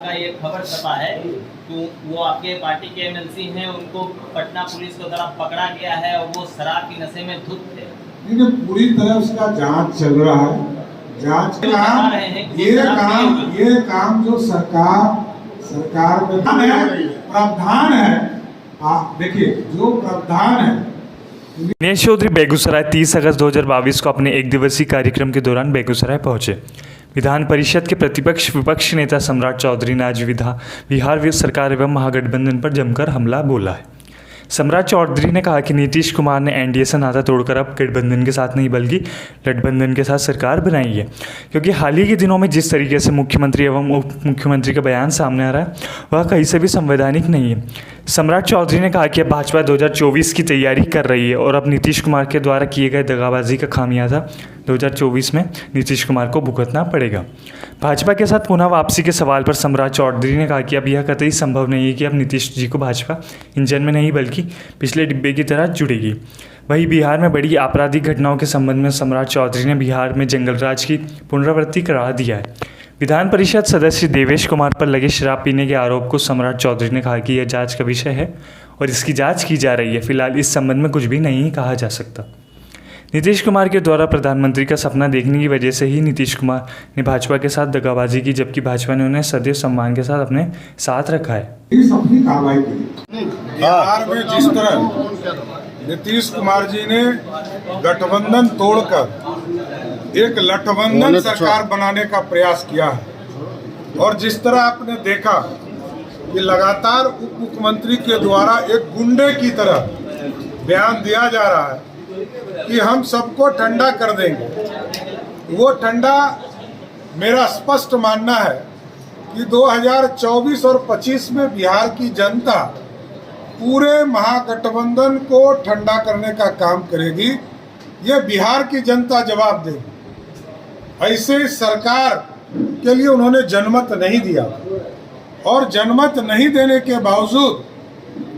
का ये खबर छपा है कि वो आपके पार्टी के एमएलसी हैं, उनको पटना पुलिस को तरफ पकड़ा गया है और वो शराब की नशे में धुत थे। देखिए, पूरी तरह उसका जांच चल रहा है। जांच ये काम जो सरकार में प्रावधान है। देखिए, जो प्रावधान है। दिनेश चौधरी बेगूसराय 30 अगस्त 2022 को अपने एक दिवसीय कार्यक्रम के दौरान बेगूसराय पहुंचे। विधान परिषद के प्रतिपक्ष विपक्ष नेता सम्राट चौधरी ने आज बिहार सरकार एवं महागठबंधन पर जमकर हमला बोला है। सम्राट चौधरी ने कहा कि नीतीश कुमार ने एनडीए से नाता तोड़कर अब गठबंधन के साथ नहीं बल्कि गठबंधन के साथ सरकार बनाई है, क्योंकि हाल ही के दिनों में जिस तरीके से मुख्यमंत्री एवं उप मुख्यमंत्री का बयान सामने आ रहा है वह कहीं से भी संवैधानिक नहीं है। सम्राट चौधरी ने कहा कि अब भाजपा 2024 की तैयारी कर रही है और अब नीतीश कुमार के द्वारा किए गए दगाबाजी का खामियाजा 2024 में नीतीश कुमार को भुगतना पड़ेगा। भाजपा के साथ पुनः वापसी के सवाल पर सम्राट चौधरी ने कहा कि अब यह कतई संभव नहीं है कि अब नीतीश जी को भाजपा इंजन में नहीं बल्कि पिछले डिब्बे की तरह जुड़ेगी। वहीं बिहार में बड़ी आपराधिक घटनाओं के संबंध में सम्राट चौधरी ने बिहार में जंगलराज की पुनरावृत्ति करा दिया है। विधान परिषद सदस्य देवेश कुमार पर लगे शराब पीने के आरोप को सम्राट चौधरी ने कहा कि यह जांच का विषय है और इसकी जांच की जा रही है। फिलहाल इस संबंध में कुछ भी नहीं कहा जा सकता। नीतीश कुमार के द्वारा प्रधानमंत्री का सपना देखने की वजह से ही नीतीश कुमार ने भाजपा के साथ दगाबाजी की, जबकि भाजपा ने उन्हें सदैव सम्मान के साथ अपने साथ रखा है। अपनी कार्रवाई की बिहार में जिस तरह नीतीश कुमार जी ने गठबंधन तोड़कर एक लठबंधन सरकार बनाने का प्रयास किया है और जिस तरह आपने देखा कि लगातार उप मुख्यमंत्री के द्वारा एक गुंडे की तरह बयान दिया जा रहा है कि हम सबको ठंडा कर देंगे। वो ठंडा मेरा स्पष्ट मानना है कि 2024 और 25 में बिहार की जनता पूरे महागठबंधन को ठंडा करने का काम करेगी। ये बिहार की जनता जवाब देगी। ऐसे सरकार के लिए उन्होंने जनमत नहीं दिया और जनमत नहीं देने के बावजूद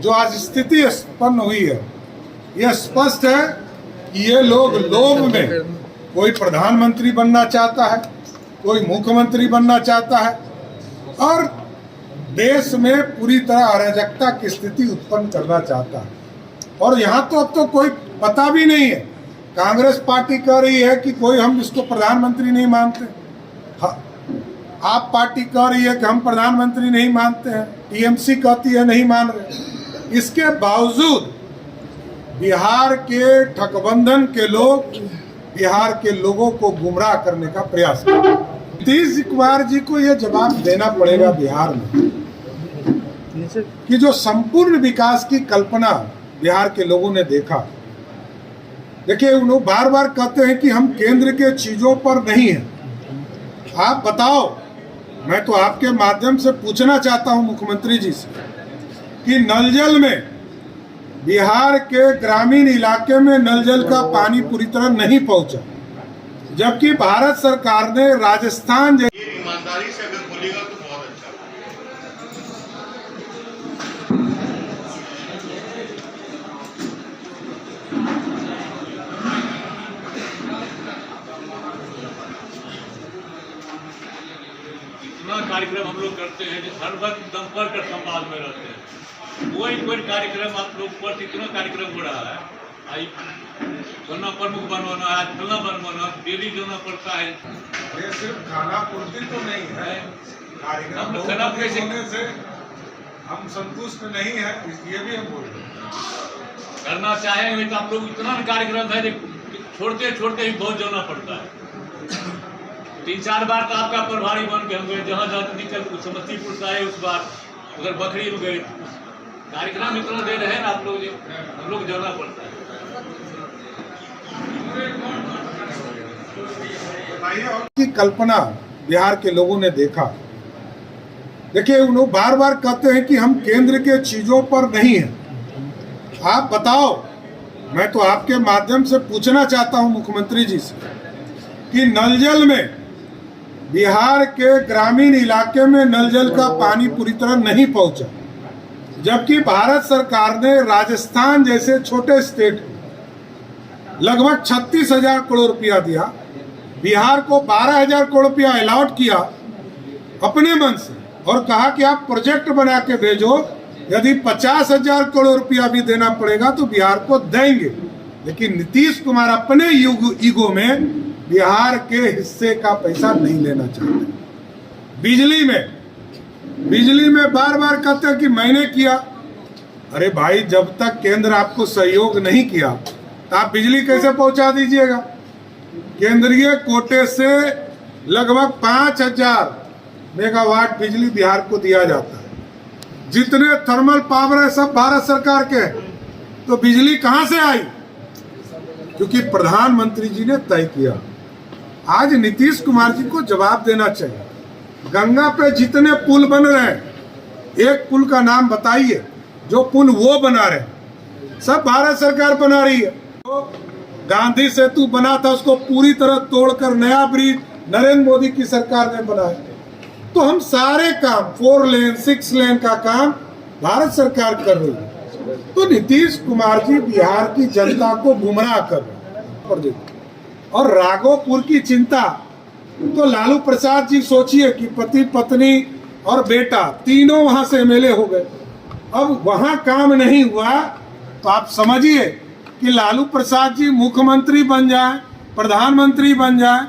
जो आज स्थिति उत्पन्न हुई है, यह स्पष्ट है कि ये लोग लोभ में कोई प्रधानमंत्री बनना चाहता है, कोई मुख्यमंत्री बनना चाहता है और देश में पूरी तरह अराजकता की स्थिति उत्पन्न करना चाहता है। और यहाँ तो अब तो कोई पता भी नहीं है। कांग्रेस पार्टी कह रही है कि कोई हम इसको प्रधानमंत्री नहीं मानते, आप पार्टी कह रही है कि हम प्रधानमंत्री नहीं मानते हैं, टीएमसी कहती है नहीं मान रहे। इसके बावजूद बिहार के ठगबंधन के लोग बिहार के लोगों को गुमराह करने का प्रयास कर रहे हैं। नीतीश कुमार जी को यह जवाब देना पड़ेगा बिहार में कि जो संपूर्ण विकास की कल्पना बिहार के लोगों ने देखा। देखिए, उन्होंने बार बार कहते हैं कि हम केंद्र के चीजों पर नहीं हैं। आप बताओ, मैं तो आपके माध्यम से पूछना चाहता हूं मुख्यमंत्री जी से कि नल जल में बिहार के ग्रामीण इलाके में नल जल का पानी पूरी तरह नहीं पहुंचा, जबकि भारत सरकार ने राजस्थान ईमानदारी से अगर बोलेगा तो बहुत अच्छा। इतना कार्यक्रम हम लोग करते हैं जो हर वक्त संपर्क संवाद में रहते हैं। कोई कार्यक्रम आप लोग पर इतना कार्यक्रम हो रहा है, आई फलना प्रमुख बनवाना है, फलना बनवाना, डेली जाना पड़ता है। ये सिर्फ खाना पूर्ति तो नहीं है, कार्यक्रम खाना कैसे होने से हम संतुष्ट नहीं है, ये भी हम बोल रहे हैं। करना चाहेंगे तो आप लोग इतना कार्यक्रम है छोड़ते छोड़ते ही बहुत जाना पड़ता है। 3-4 बार तो आपका प्रभारी बन के हम गए, जहाँ जहाँ निकल समस्तीपुर से आए, उस बार उधर बकरी में गए। कार्यक्रम इतना दे रहे हैं आप लोग, हम लोग जाना पड़ता है। की कल्पना बिहार के लोगों ने देखा। देखिए, उन्होंने बार बार कहते हैं कि हम केंद्र के चीजों पर नहीं हैं। आप बताओ, मैं तो आपके माध्यम से पूछना चाहता हूं मुख्यमंत्री जी से कि नल जल में बिहार के ग्रामीण इलाके में नल जल का पानी पूरी तरह नहीं पहुंचा, जबकि भारत सरकार ने राजस्थान जैसे छोटे स्टेट को लगभग 36,000 करोड़ रुपया दिया, बिहार को 12,000 करोड़ रुपया अलॉट किया अपने मन से। और कहा कि आप प्रोजेक्ट बना के भेजो, यदि 50,000 करोड़ रुपया भी देना पड़ेगा तो बिहार को देंगे। लेकिन नीतीश कुमार अपने ईगो में बिहार के हिस्से का पैसा नहीं लेना चाहते। बिजली में बार बार कहते हैं कि मैंने किया। अरे भाई, जब तक केंद्र आपको सहयोग नहीं किया तो आप बिजली कैसे पहुंचा दीजिएगा? केंद्रीय कोटे से लगभग 5,000 मेगावाट बिजली बिहार को दिया जाता है। जितने थर्मल पावर है सब भारत सरकार के हैं। तो बिजली कहां से आई? क्योंकि प्रधानमंत्री जी ने तय किया। आज नीतीश कुमार जी को जवाब देना चाहिए। गंगा पे जितने पुल बन रहे हैं, एक पुल का नाम बताइए जो पुल वो बना रहे हैं। सब भारत सरकार बना रही है। तो गांधी सेतु बना था, उसको पूरी तरह तोड़कर नया ब्रिज नरेंद्र मोदी की सरकार ने बनाया। तो हम सारे काम 4 लेन 6 लेन का काम भारत सरकार कर रही है। तो नीतीश कुमार जी बिहार की जनता को गुमराह कर रहे हैं। और राघोपुर की चिंता तो लालू प्रसाद जी, सोचिए कि पति पत्नी और बेटा तीनों वहां से एमएलए हो गए। अब वहां काम नहीं हुआ तो आप समझिए कि लालू प्रसाद जी मुख्यमंत्री बन जाए, प्रधानमंत्री बन जाए,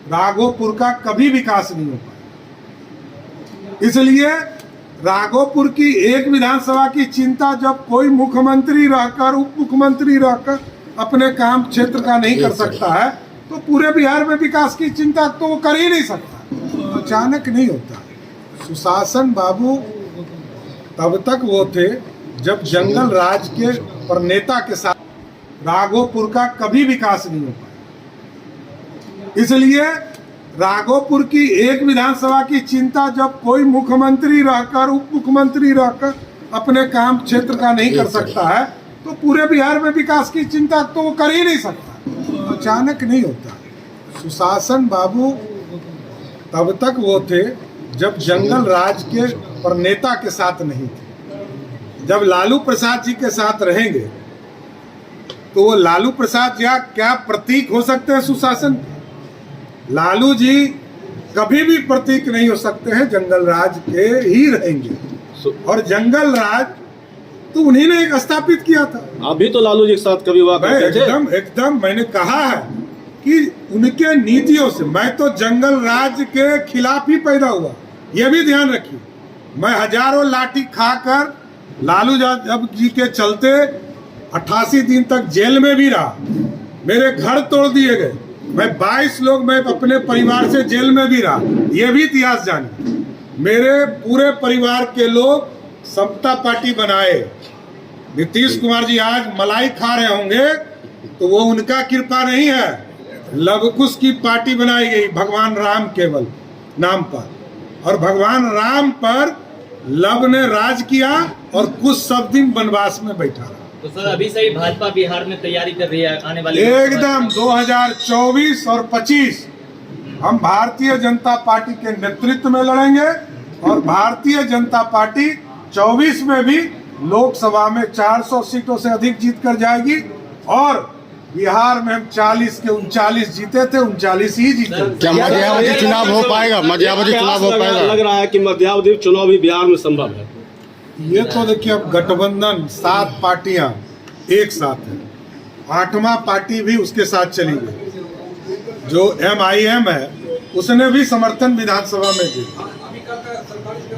राघोपुर का कभी विकास नहीं हो पाए। इसलिए राघोपुर की एक विधानसभा की चिंता जब कोई मुख्यमंत्री रहकर, उप मुख्यमंत्री रहकर अपने काम क्षेत्र का नहीं कर सकता है, तो पूरे बिहार में विकास की चिंता तो वो कर ही नहीं सकता। अचानक नहीं होता। सुशासन बाबू तब तक वो थे जब जंगल राज के पर नेता के साथ राघोपुर का कभी विकास नहीं हो पाया। इसलिए राघोपुर की एक विधानसभा की चिंता जब कोई मुख्यमंत्री रहकर, उप मुख्यमंत्री रहकर अपने काम क्षेत्र का नहीं कर सकता है, तो पूरे बिहार में विकास की चिंता तो वो कर ही नहीं सकता। अचानक नहीं होता। सुशासन बाबू तब तक वो थे जब जंगल राज के पर नेता के साथ नहीं थे। जब लालू प्रसाद जी के साथ रहेंगे तो वो लालू प्रसाद जी क्या प्रतीक हो सकते हैं सुशासन? लालू जी कभी भी प्रतीक नहीं हो सकते हैं, जंगल राज के ही रहेंगे। और जंगल राज तो उन्हीं ने स्थापित किया था। अभी तो लालू जी के साथ कभी हुआ करते थे। एकदम मैंने कहा है कि उनके नीतियों से मैं तो जंगल राज के खिलाफ ही पैदा हुआ। यह भी ध्यान रखिए, मैं हजारों लाठी खाकर लालू यादव जी के चलते 88 दिन तक जेल में भी रहा। मेरे घर तोड़ दिए गए। मैं 22 लोग मैं अपने परिवार से जेल में भी रहा। यह भी इतिहास जानिए। मेरे पूरे परिवार के लोग समता पार्टी बनाए। नीतीश कुमार जी आज मलाई खा रहे होंगे तो वो उनका कृपा नहीं है। लवकुश की पार्टी बनाई गई भगवान राम केवल नाम पर, और भगवान राम पर लव ने राज किया और कुछ सब दिन वनवास में बैठा रहा। तो सर अभी से ही भाजपा बिहार में तैयारी कर रही है आने वाले एकदम 2024 और 25 हम भारतीय जनता पार्टी के नेतृत्व में लड़ेंगे। और भारतीय जनता पार्टी 24 में भी लोकसभा में 400 सीटों से अधिक जीत कर जाएगी। और बिहार में हम 40 के 39 जीते थे, 39 ही जीते। क्या मध्यावधि चुनाव हो पाएगा? मध्यावधि चुनाव हो पाएगा? लग रहा है कि मध्यावधि चुनाव भी बिहार में संभव है। ये तो देखिए, अब गठबंधन 7 पार्टियां एक साथ है, 8वां पार्टी भी उसके साथ चली गई। जो MIM है उसने भी समर्थन विधानसभा में दिया।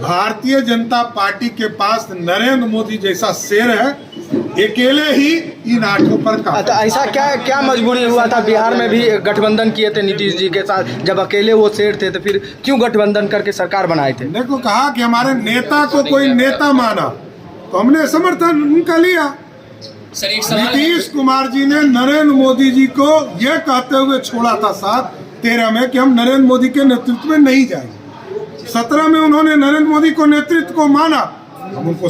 भारतीय जनता पार्टी के पास नरेंद्र मोदी जैसा शेर है, अकेले ही इन 8 पर का। तो ऐसा क्या मजबूरी हुआ था? बिहार में भी गठबंधन किए थे नीतीश जी के साथ, जब अकेले वो शेर थे तो फिर क्यों गठबंधन करके सरकार बनाए थे? देखो, कहा कि हमारे नेता को कोई नेता माना तो हमने समर्थन उनका लिया। नीतीश कुमार जी ने नरेंद्र मोदी जी को यह कहते हुए छोड़ा था 13 में कि हम नरेंद्र मोदी के नेतृत्व में नहीं जाएंगे। 17 में उन्होंने नरेंद्र मोदी को नेतृत्व को माना, हम उनको